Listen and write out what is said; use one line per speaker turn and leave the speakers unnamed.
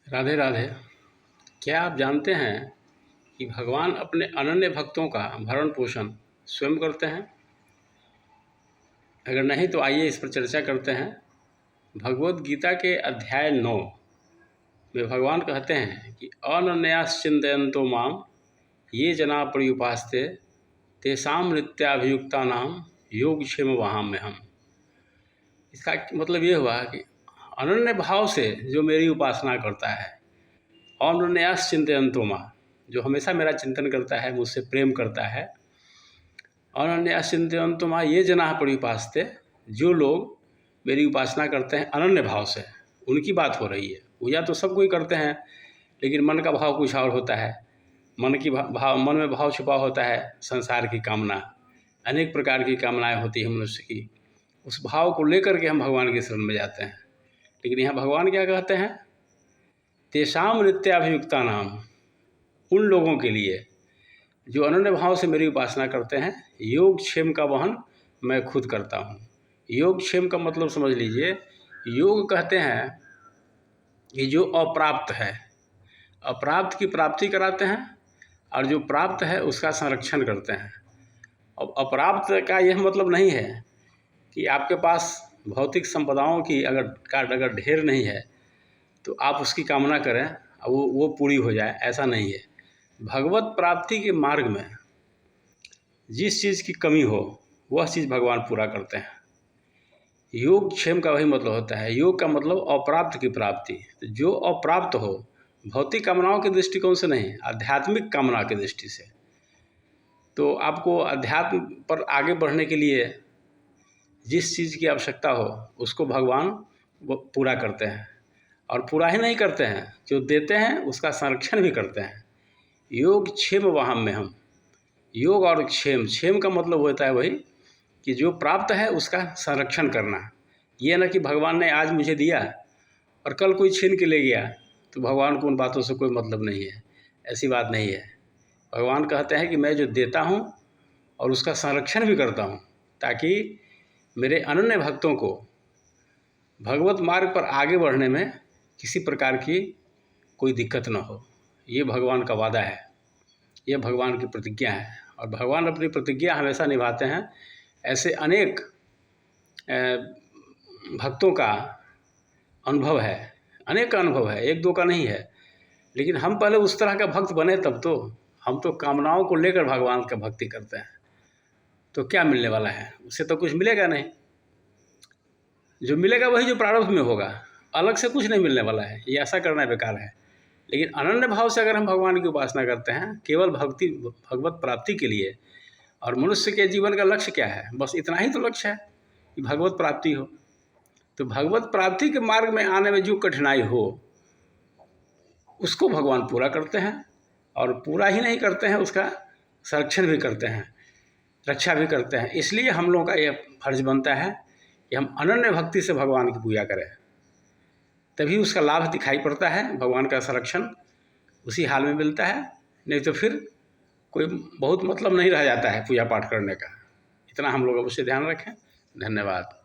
राधे राधे। क्या आप जानते हैं कि भगवान अपने अनन्य भक्तों का भरण पोषण स्वयं करते हैं? अगर नहीं तो आइए इस पर चर्चा करते हैं। भगवद गीता के अध्याय 9 में भगवान कहते हैं कि अनन्याश्चिन्तयन्तो माम ये जना पर्युपास्ते तेषां नित्याभियुक्तानां योगक्षेम वहाम्यहम्। इसका मतलब ये हुआ कि अनन्य भाव से जो मेरी उपासना करता है, अनन्यास चिंतयन्तो मां, जो हमेशा मेरा चिंतन करता है, मुझसे प्रेम करता है। अनन्यास चिंतयन्तो मां ये जनाः पर्युपास्ते, जो लोग मेरी उपासना करते हैं अनन्य भाव से, उनकी बात हो रही है। पूजा तो सब कोई करते हैं, लेकिन मन का भाव कुछ और होता है। मन में भाव छुपा होता है, संसार की कामना, अनेक प्रकार की कामनाएं होती हैं मनुष्य की। उस भाव को लेकर के हम भगवान की शरण में जाते हैं। लेकिन यहाँ भगवान क्या कहते हैं? तेषां नित्याभियुक्तानां, उन लोगों के लिए जो अनन्य भाव से मेरी उपासना करते हैं, योगक्षेम का वहन मैं खुद करता हूँ। योगक्षेम का मतलब समझ लीजिए, योग कहते हैं कि जो अप्राप्त है, अप्राप्त की प्राप्ति कराते हैं, और जो प्राप्त है उसका संरक्षण करते हैं। अब अप्राप्त का यह मतलब नहीं है कि आपके पास भौतिक संपदाओं की अगर ढेर नहीं है तो आप उसकी कामना करें और वो पूरी हो जाए, ऐसा नहीं है। भगवत प्राप्ति के मार्ग में जिस चीज़ की कमी हो वह चीज़ भगवान पूरा करते हैं। योगक्षेम का वही मतलब होता है। योग का मतलब अप्राप्त की प्राप्ति। तो जो अप्राप्त हो, भौतिक कामनाओं के दृष्टिकोण से नहीं, आध्यात्मिक कामना की दृष्टि से, तो आपको अध्यात्म पर आगे बढ़ने के लिए जिस चीज़ की आवश्यकता हो उसको भगवान वो पूरा करते हैं। और पूरा ही नहीं करते हैं, जो देते हैं उसका संरक्षण भी करते हैं। योग क्षेम वहाम्यहम्। योग और क्षेम, क्षेम का मतलब होता है वही कि जो प्राप्त है उसका संरक्षण करना। ये ना कि भगवान ने आज मुझे दिया और कल कोई छीन के ले गया तो भगवान को उन बातों से कोई मतलब नहीं है। ऐसी बात नहीं है। भगवान कहते हैं कि मैं जो देता हूँ और उसका संरक्षण भी करता हूँ, ताकि मेरे अनन्य भक्तों को भगवत मार्ग पर आगे बढ़ने में किसी प्रकार की कोई दिक्कत न हो। ये भगवान का वादा है, ये भगवान की प्रतिज्ञा है, और भगवान अपनी प्रतिज्ञा हमेशा निभाते हैं। ऐसे अनेक भक्तों का अनुभव है, अनेक का अनुभव है, एक दो का नहीं है। लेकिन हम पहले उस तरह का भक्त बने तब तो। हम तो कामनाओं को लेकर भगवान का भक्ति करते हैं, तो क्या मिलने वाला है? उससे तो कुछ मिलेगा नहीं। जो मिलेगा वही जो प्रारब्ध में होगा, अलग से कुछ नहीं मिलने वाला है। ये ऐसा करना बेकार है। लेकिन अनन्य भाव से अगर हम भगवान की उपासना करते हैं केवल भगवत प्राप्ति के लिए, और मनुष्य के जीवन का लक्ष्य क्या है? बस इतना ही तो लक्ष्य है कि भगवत प्राप्ति हो। तो भगवत प्राप्ति के मार्ग में आने में जो कठिनाई हो उसको भगवान पूरा करते हैं, और पूरा ही नहीं करते हैं, उसका संरक्षण भी करते हैं, रक्षा भी करते हैं। इसलिए हम लोगों का यह फर्ज बनता है कि हम अनन्य भक्ति से भगवान की पूजा करें, तभी उसका लाभ दिखाई पड़ता है। भगवान का संरक्षण उसी हाल में मिलता है, नहीं तो फिर कोई बहुत मतलब नहीं रह जाता है पूजा पाठ करने का। इतना हम लोग अवश्य ध्यान रखें। धन्यवाद।